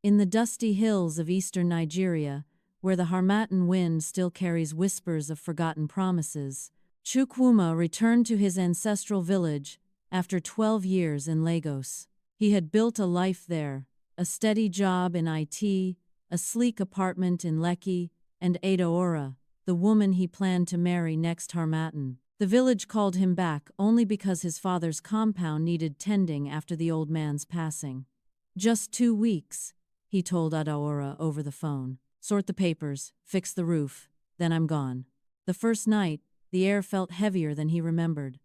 In the dusty hills of eastern Nigeria, where the Harmattan wind still carries whispers of forgotten promises, Chukwuma returned to his ancestral village after 12 years in Lagos. He had built a life there, a steady job in IT, a sleek apartment in Lekki, and Adaora, the woman he planned to marry next Harmattan. The village called him back only because his father's compound needed tending after the old man's passing. "Just 2 weeks," he told Adaora over the phone. "Sort the papers, fix the roof, then I'm gone." The first night, the air felt heavier than he remembered.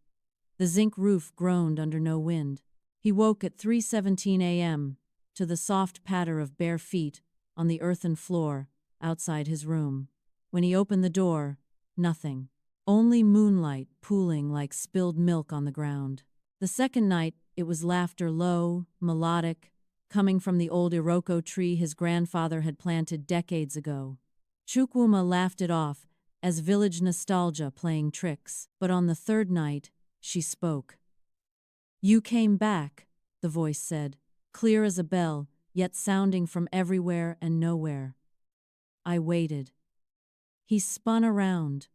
The zinc roof groaned under no wind. He woke at 3:17 a.m. to the soft patter of bare feet on the earthen floor outside his room. When he opened the door, nothing. Only moonlight pooling like spilled milk on the ground. The second night, it was laughter, low, melodic, coming from the old Iroko tree his grandfather had planted decades ago. Chukwuma laughed it off as village nostalgia playing tricks. But on the third night, she spoke. "You came back," the voice said, clear as a bell, yet sounding from everywhere and nowhere. "I waited." He spun around.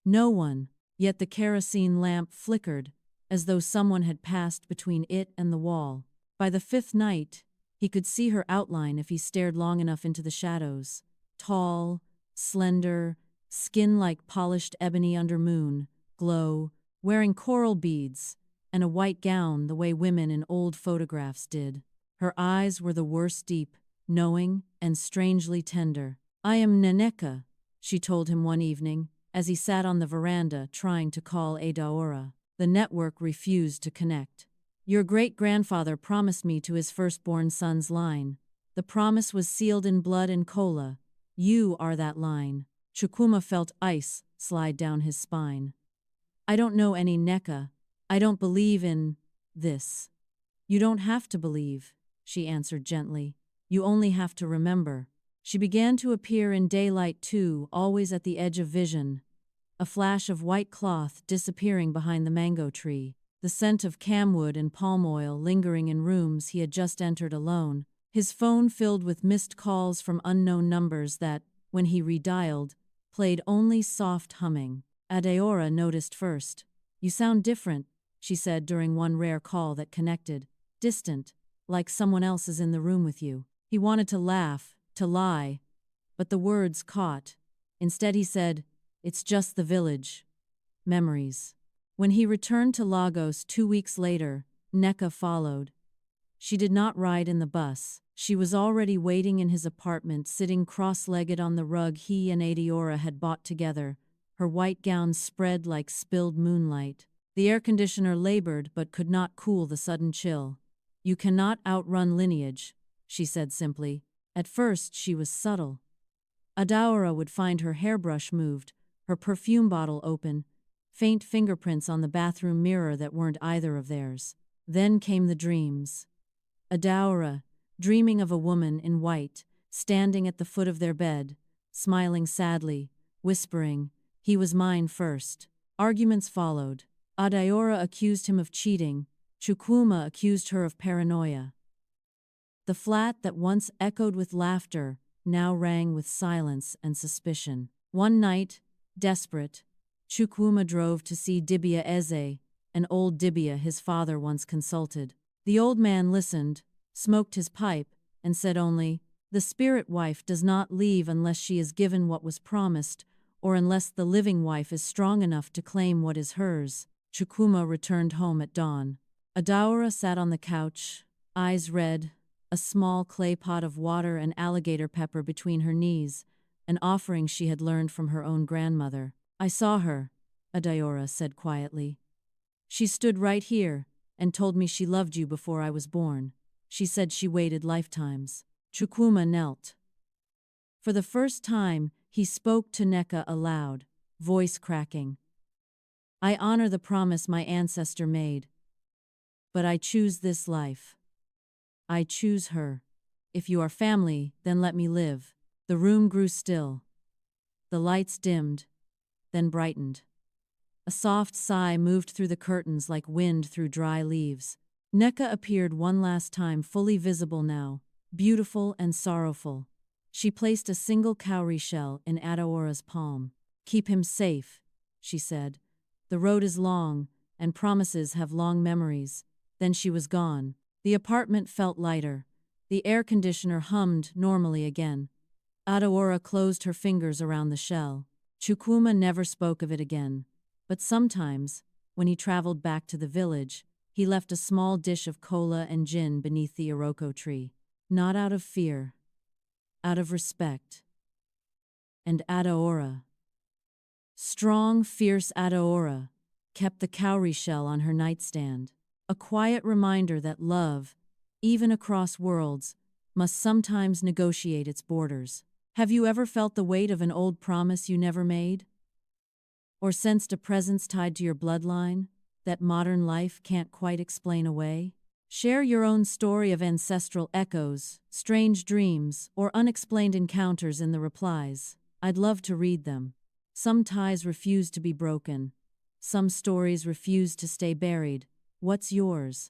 No one, yet the kerosene lamp flickered, as though someone had passed between it and the wall. By the fifth night, he could see her outline if he stared long enough into the shadows. Tall, slender, skin like polished ebony under moon, glow, wearing coral beads, and a white gown the way women in old photographs did. Her eyes were the worst, deep, knowing, and strangely tender. "I am Nneka," she told him one evening, as he sat on the veranda trying to call Adaora. The network refused to connect. "Your great-grandfather promised me to his firstborn son's line. The promise was sealed in blood and kola. You are that line." Chukwuma felt ice slide down his spine. "I don't know any Nneka. I don't believe in this." "You don't have to believe," she answered gently. "You only have to remember." She began to appear in daylight too, always at the edge of vision. A flash of white cloth disappearing behind the mango tree, the scent of camwood and palm oil lingering in rooms he had just entered alone, his phone filled with missed calls from unknown numbers that, when he redialed, played only soft humming. Adaora noticed first. "You sound different," she said during one rare call that connected. "Distant, like someone else is in the room with you." He wanted to laugh, to lie, but the words caught. Instead he said, "It's just the village. Memories." When he returned to Lagos 2 weeks later, Nneka followed. She did not ride in the bus. She was already waiting in his apartment, sitting cross-legged on the rug he and Adaora had bought together, her white gown spread like spilled moonlight. The air conditioner labored but could not cool the sudden chill. "You cannot outrun lineage," she said simply. At first she was subtle. Adaora would find her hairbrush moved, her perfume bottle open, faint fingerprints on the bathroom mirror that weren't either of theirs. Then came the dreams. Adaora, dreaming of a woman in white, standing at the foot of their bed, smiling sadly, whispering, "He was mine first." Arguments followed. Adaora accused him of cheating. Chukwuma accused her of paranoia. The flat that once echoed with laughter now rang with silence and suspicion. One night, desperate, Chukwuma drove to see Dibia Eze, an old Dibia his father once consulted. The old man listened, smoked his pipe, and said only, "The spirit wife does not leave unless she is given what was promised, or unless the living wife is strong enough to claim what is hers." Chukwuma returned home at dawn. Adaora sat on the couch, eyes red, a small clay pot of water and alligator pepper between her knees, an offering she had learned from her own grandmother. "I saw her," Adaora said quietly. "She stood right here and told me she loved you before I was born. She said she waited lifetimes." Chukwuma knelt. For the first time, he spoke to Nneka aloud, voice cracking. "I honor the promise my ancestor made. But I choose this life. I choose her. If you are family, then let me live." The room grew still. The lights dimmed, then brightened. A soft sigh moved through the curtains like wind through dry leaves. Nneka appeared one last time, fully visible now, beautiful and sorrowful. She placed a single cowrie shell in Adaora's palm. "Keep him safe," she said. "The road is long, and promises have long memories." Then she was gone. The apartment felt lighter. The air conditioner hummed normally again. Adaora closed her fingers around the shell. Chukwuma never spoke of it again. But sometimes, when he traveled back to the village, he left a small dish of cola and gin beneath the iroko tree. Not out of fear. Out of respect. And Adaora, strong, fierce Adaora, kept the cowrie shell on her nightstand. A quiet reminder that love, even across worlds, must sometimes negotiate its borders. Have you ever felt the weight of an old promise you never made? Or sensed a presence tied to your bloodline that modern life can't quite explain away? Share your own story of ancestral echoes, strange dreams, or unexplained encounters in the replies. I'd love to read them. Some ties refuse to be broken. Some stories refuse to stay buried. What's yours?